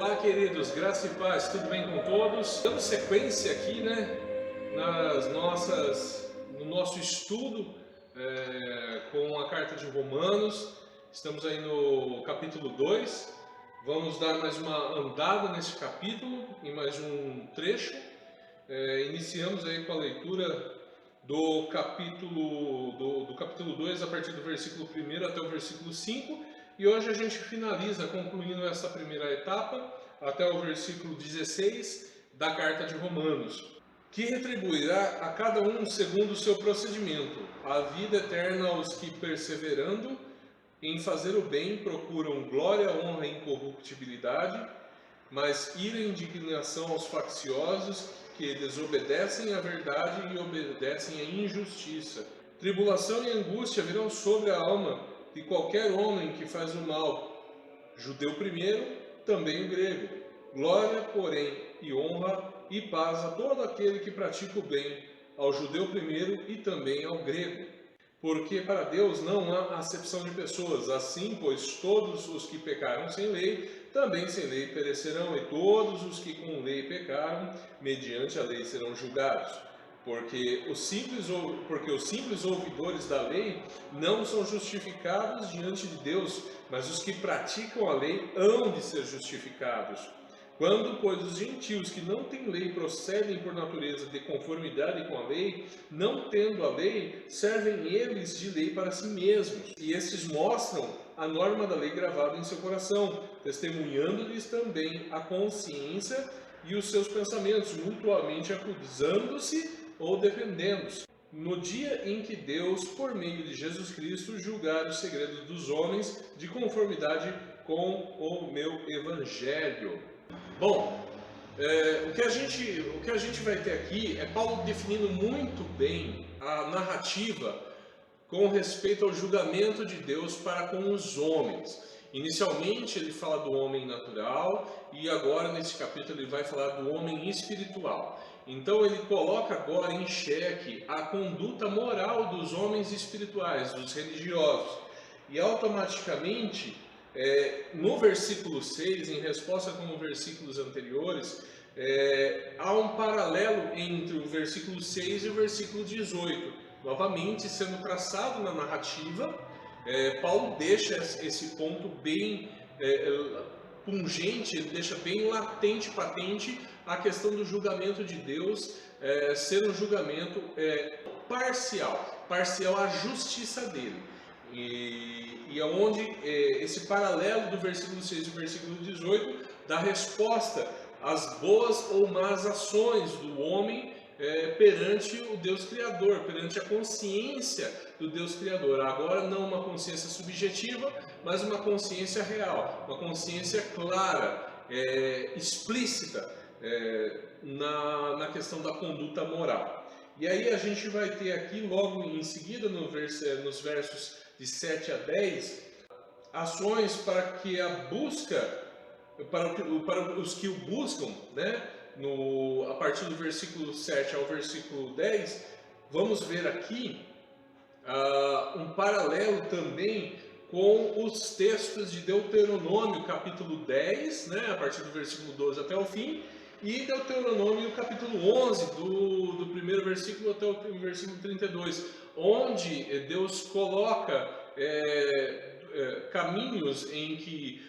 Olá, queridos, graça e paz, tudo bem com todos? Dando sequência aqui, no nosso estudo com a carta de Romanos. Estamos aí no capítulo 2. Vamos dar mais uma andada nesse capítulo, em mais um trecho. Iniciamos aí com a leitura do capítulo 2, a partir do versículo 1 até o versículo 5. E hoje a gente finaliza concluindo essa primeira etapa até o versículo 16 da carta de Romanos, que retribuirá a cada um segundo o seu procedimento, a vida eterna aos que, perseverando em fazer o bem, procuram glória, honra e incorruptibilidade, mas ira e indignação aos facciosos que desobedecem à verdade e obedecem à injustiça. Tribulação e angústia virão sobre a alma de qualquer homem que faz o mal, judeu primeiro, também o grego. Glória, porém, e honra e paz a todo aquele que pratica o bem, ao judeu primeiro e também ao grego. Porque para Deus não há acepção de pessoas, assim, pois todos os que pecaram sem lei, também sem lei perecerão, e todos os que com lei pecaram, mediante a lei serão julgados. Porque os simples ouvidores da lei não são justificados diante de Deus, mas os que praticam a lei hão de ser justificados. Quando, pois, os gentios que não têm lei procedem por natureza de conformidade com a lei, não tendo a lei, servem eles de lei para si mesmos. E estes mostram a norma da lei gravada em seu coração, testemunhando-lhes também a consciência e os seus pensamentos, mutuamente acusando-se ou defendendo-se, no dia em que Deus, por meio de Jesus Cristo, julgar os segredos dos homens de conformidade com o meu Evangelho. Bom, o que a gente vai ter aqui é Paulo definindo muito bem a narrativa com respeito ao julgamento de Deus para com os homens. Inicialmente ele fala do homem natural e agora nesse capítulo ele vai falar do homem espiritual. Então ele coloca agora em xeque a conduta moral dos homens espirituais, dos religiosos. E automaticamente, no versículo 6, em resposta com os versículos anteriores, há um paralelo entre o versículo 6 e o versículo 18. Novamente sendo traçado na narrativa, Paulo deixa esse ponto bem pungente, ele deixa bem latente, patente, a questão do julgamento de Deus ser um julgamento parcial à justiça dele. E aonde esse paralelo do versículo 6 e do versículo 18 dá resposta às boas ou más ações do homem perante o Deus Criador, perante a consciência do Deus Criador. Agora não uma consciência subjetiva, mas uma consciência real, uma consciência clara, explícita na questão da conduta moral. E aí a gente vai ter aqui logo em seguida, nos versos de 7 a 10, ações para que a busca, para os que o buscam, a partir do versículo 7 ao versículo 10, vamos ver aqui um paralelo também com os textos de Deuteronômio, capítulo 10, a partir do versículo 12 até o fim, e Deuteronômio, capítulo 11, do primeiro versículo até o versículo 32, onde Deus coloca caminhos em que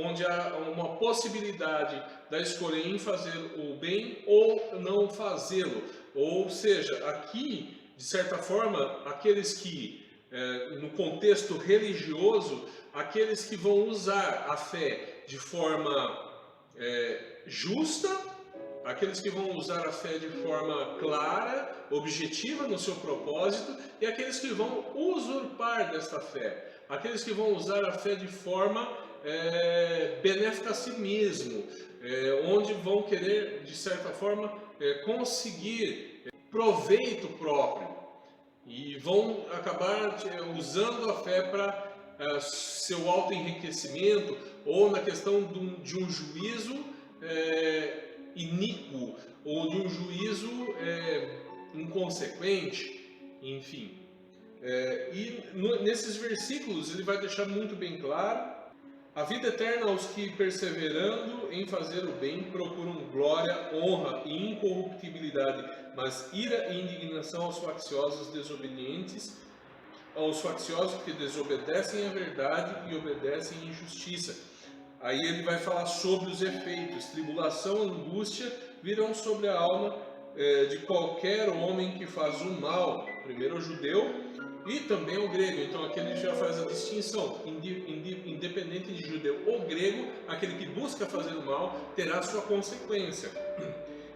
onde há uma possibilidade da escolha em fazer o bem ou não fazê-lo. Ou seja, aqui, de certa forma, aqueles que, no contexto religioso, aqueles que vão usar a fé de forma justa, aqueles que vão usar a fé de forma clara, objetiva no seu propósito, e aqueles que vão usurpar desta fé, aqueles que vão usar a fé de forma benéfica a si mesmo, onde vão querer, de certa forma, conseguir proveito próprio, e vão acabar usando a fé para seu auto-enriquecimento, ou na questão de um juízo iníquo, ou de um juízo inconsequente, enfim. E nesses versículos ele vai deixar muito bem claro A vida eterna aos que, perseverando em fazer o bem, procuram glória, honra e incorruptibilidade, mas ira e indignação aos facciosos desobedientes, aos facciosos que desobedecem à verdade e obedecem à injustiça. Aí ele vai falar sobre os efeitos. Tribulação, angústia virão sobre a alma de qualquer homem que faz o mal. Primeiro o judeu e também o grego. Então aqui ele já faz a distinção. Independente de judeu ou grego, aquele que busca fazer o mal terá sua consequência.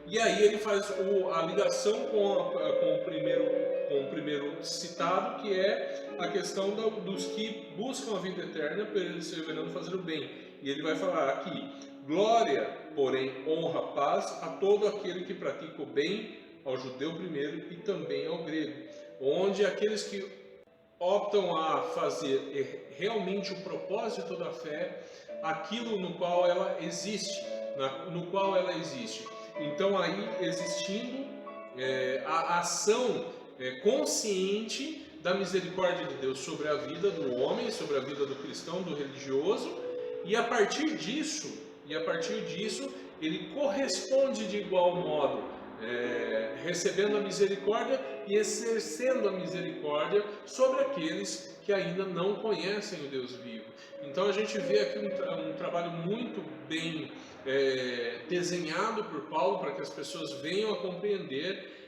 E aí ele faz a ligação com o primeiro citado, que é a questão dos que buscam a vida eterna, perseverando fazer o bem. E ele vai falar aqui: glória, porém, honra, paz a todo aquele que pratica o bem, ao judeu primeiro e também ao grego. Onde aqueles que optam a fazer realmente o propósito da fé, aquilo no qual ela existe, Então aí existindo a ação consciente da misericórdia de Deus sobre a vida do homem, sobre a vida do cristão, do religioso, e a partir disso ele corresponde de igual modo, recebendo a misericórdia e exercendo a misericórdia sobre aqueles que ainda não conhecem o Deus vivo. Então a gente vê aqui um trabalho muito bem desenhado por Paulo para que as pessoas venham a compreender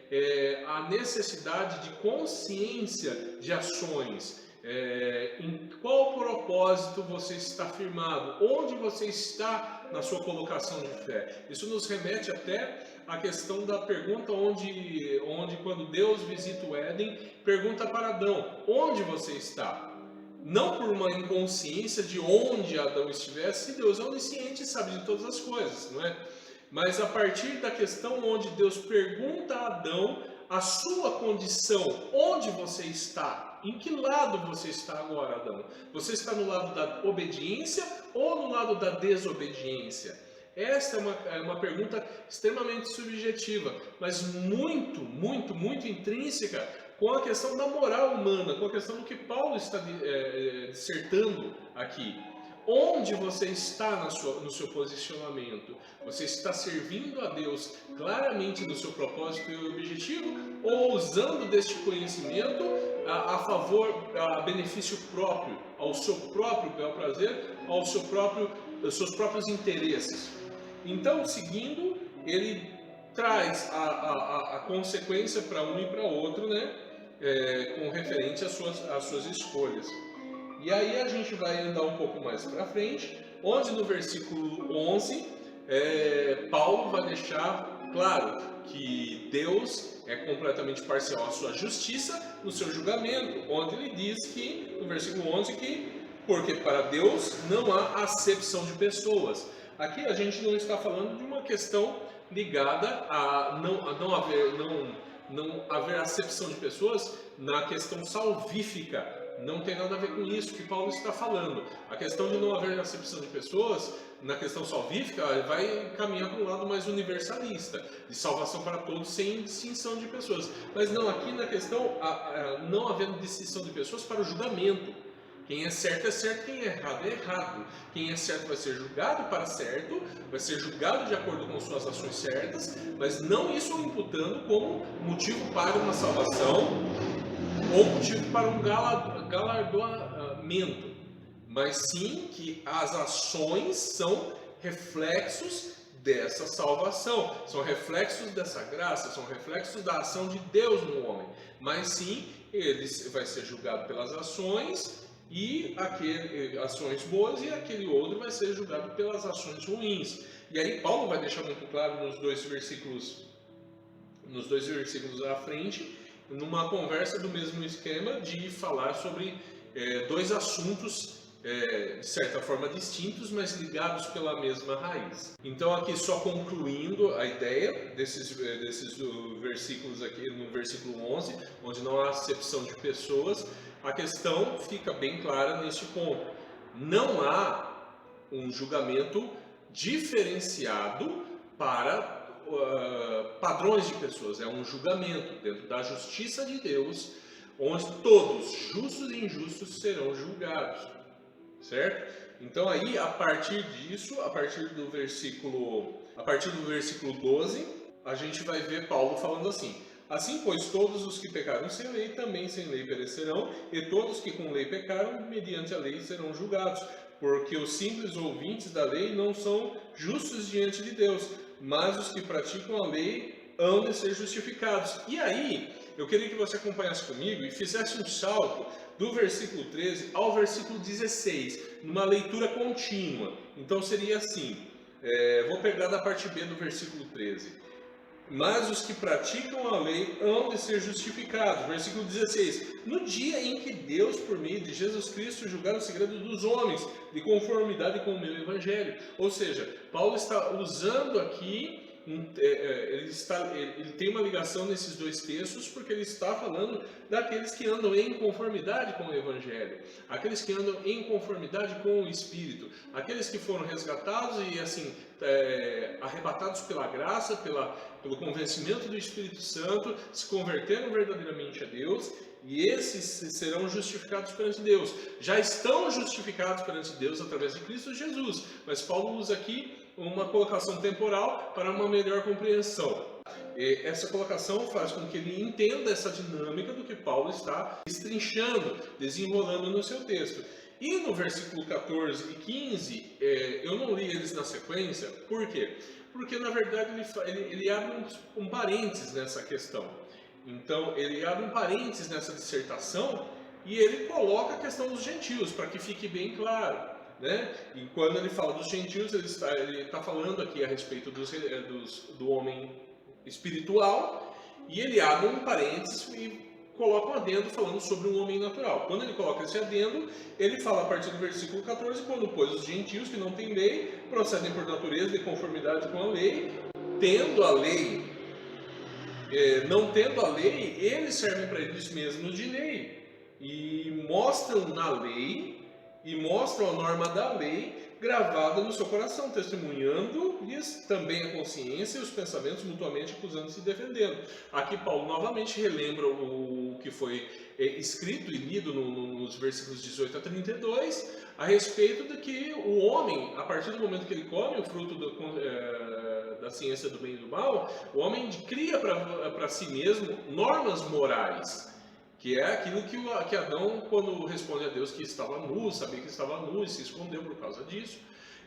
a necessidade de consciência de ações. Em qual propósito você está firmado? Onde você está na sua colocação de fé? Isso nos remete até à questão da pergunta onde quando Deus visita o Éden, pergunta para Adão: onde você está? Não por uma inconsciência de onde Adão estivesse, Deus é onisciente e sabe de todas as coisas, não é? Mas a partir da questão onde Deus pergunta a Adão a sua condição, onde você está? Em que lado você está agora, Adão? Você está no lado da obediência ou no lado da desobediência? Esta é uma pergunta extremamente subjetiva, mas muito, muito, muito intrínseca com a questão da moral humana, com a questão do que Paulo está dissertando aqui. Onde você está no seu posicionamento? Você está servindo a Deus claramente no seu propósito e objetivo, ou usando deste conhecimento a benefício próprio, ao seu próprio bel prazer, aos seus próprios interesses? Então, seguindo, ele traz a consequência para um e para outro, né? Com referente às suas escolhas. E aí a gente vai andar um pouco mais para frente, onde no versículo 11, Paulo vai deixar claro que Deus é completamente parcial à sua justiça no seu julgamento, onde ele diz que, no versículo 11, porque para Deus não há acepção de pessoas. Aqui a gente não está falando de uma questão ligada a não haver acepção de pessoas na questão salvífica. Não tem nada a ver com isso que Paulo está falando. A questão de não haver acepção de pessoas, na questão salvífica, vai caminhar para um lado mais universalista, de salvação para todos, sem distinção de pessoas. Mas não, aqui na questão, não havendo distinção de pessoas para o julgamento. Quem é certo, quem é errado. Quem é certo vai ser julgado para certo, vai ser julgado de acordo com suas ações certas, mas não isso imputando como motivo para uma salvação ou motivo para um galardoamento, mas sim que as ações são reflexos dessa salvação, são reflexos dessa graça, são reflexos da ação de Deus no homem, mas sim ele vai ser julgado pelas ações e ações boas, e aquele outro vai ser julgado pelas ações ruins. E aí Paulo vai deixar muito claro nos dois versículos à frente, numa conversa do mesmo esquema, de falar sobre dois assuntos de certa forma distintos, mas ligados pela mesma raiz. Então aqui só concluindo a ideia desses versículos aqui, no versículo 11, onde não há acepção de pessoas, a questão fica bem clara neste ponto. Não há um julgamento diferenciado para padrões de pessoas. É um julgamento dentro da justiça de Deus, onde todos, justos e injustos, serão julgados, certo? Então aí, a partir disso, a partir do versículo 12, a gente vai ver Paulo falando assim: assim, pois, todos os que pecaram sem lei, também sem lei perecerão, e todos que com lei pecaram, mediante a lei serão julgados. Porque os simples ouvintes da lei não são justos diante de Deus, mas os que praticam a lei hão de ser justificados. E aí, eu queria que você acompanhasse comigo e fizesse um salto do versículo 13 ao versículo 16, numa leitura contínua. Então seria assim, vou pegar da parte B do versículo 13. Mas os que praticam a lei hão de ser justificados. Versículo 16. No dia em que Deus, por meio de Jesus Cristo, julgar o segredo dos homens, de conformidade com o meu evangelho. Ou seja, Paulo está usando aqui, ele tem uma ligação nesses dois textos, porque ele está falando daqueles que andam em conformidade com o evangelho, aqueles que andam em conformidade com o Espírito, aqueles que foram resgatados e assim arrebatados pela graça, pelo convencimento do Espírito Santo, se converteram verdadeiramente a Deus, e esses serão justificados perante Deus. Já estão justificados perante Deus através de Cristo Jesus, mas Paulo usa aqui uma colocação temporal para uma melhor compreensão. Essa colocação faz com que ele entenda essa dinâmica do que Paulo está destrinchando, desenrolando no seu texto. E no versículo 14 e 15, eu não li eles na sequência. Por quê? Porque na verdade ele abre um parênteses nessa questão. Então ele abre um parênteses nessa dissertação e ele coloca a questão dos gentios, para que fique bem claro. Né? E quando ele fala dos gentios, ele está falando aqui a respeito do homem espiritual, e ele abre um parênteses e coloca um adendo falando sobre um homem natural. Quando ele coloca esse adendo, ele fala a partir do versículo 14, quando pois os gentios que não têm lei, procedem por natureza de conformidade com a lei, tendo a lei, não tendo a lei, eles servem para eles mesmos de lei, e mostram na lei, e mostram a norma da lei gravada no seu coração, testemunhando-lhes também a consciência e os pensamentos, mutuamente acusando-se e defendendo. Aqui Paulo novamente relembra o que foi escrito e lido nos versículos 18 a 32, a respeito de que o homem, a partir do momento que ele come o fruto da ciência do bem e do mal, o homem cria para si mesmo normas morais, que é aquilo que Adão, quando responde a Deus que estava nu, sabia que estava nu e se escondeu por causa disso,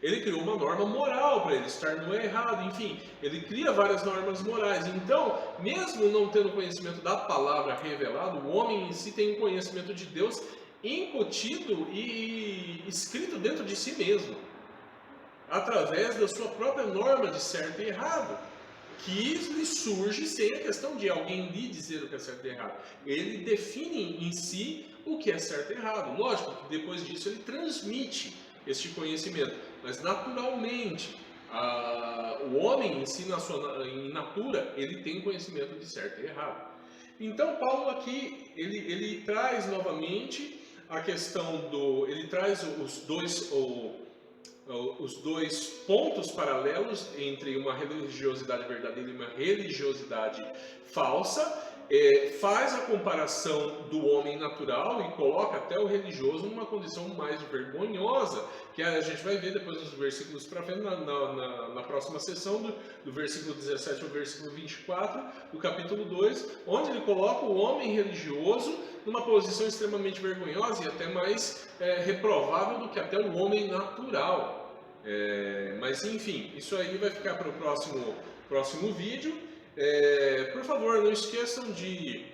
ele criou uma norma moral para ele estar nu é errado, enfim, ele cria várias normas morais. Então, mesmo não tendo conhecimento da palavra revelada, o homem em si tem um conhecimento de Deus incutido e escrito dentro de si mesmo, através da sua própria norma de certo e errado, que lhe surge sem a questão de alguém lhe dizer o que é certo e errado. Ele define em si o que é certo e errado. Lógico que depois disso ele transmite este conhecimento, mas naturalmente o homem em si, em natura, ele tem conhecimento de certo e errado. Então Paulo aqui, ele traz novamente a questão ele traz os dois pontos paralelos entre uma religiosidade verdadeira e uma religiosidade falsa, faz a comparação do homem natural e coloca até o religioso numa condição mais vergonhosa, que a gente vai ver depois nos versículos para frente, na próxima sessão, do versículo 17 ao versículo 24 do capítulo 2, onde ele coloca o homem religioso numa posição extremamente vergonhosa e até mais reprovável do que até o homem natural. Mas enfim, isso aí vai ficar para o próximo vídeo. Por favor, não esqueçam de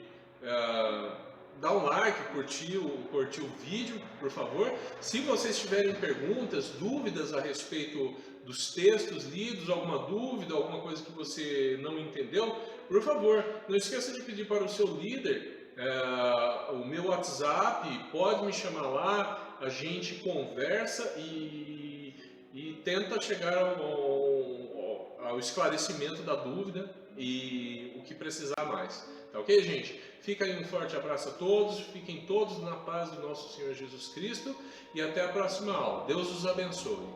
dar um like, curtir o vídeo, por favor. Se vocês tiverem perguntas, dúvidas a respeito dos textos lidos, alguma dúvida, alguma coisa que você não entendeu, por favor, não esqueça de pedir para o seu líder o meu WhatsApp, pode me chamar lá, a gente conversa e tenta chegar ao esclarecimento da dúvida e o que precisar mais. Tá ok, gente? Fica aí um forte abraço a todos, fiquem todos na paz do nosso Senhor Jesus Cristo e até a próxima aula. Deus os abençoe.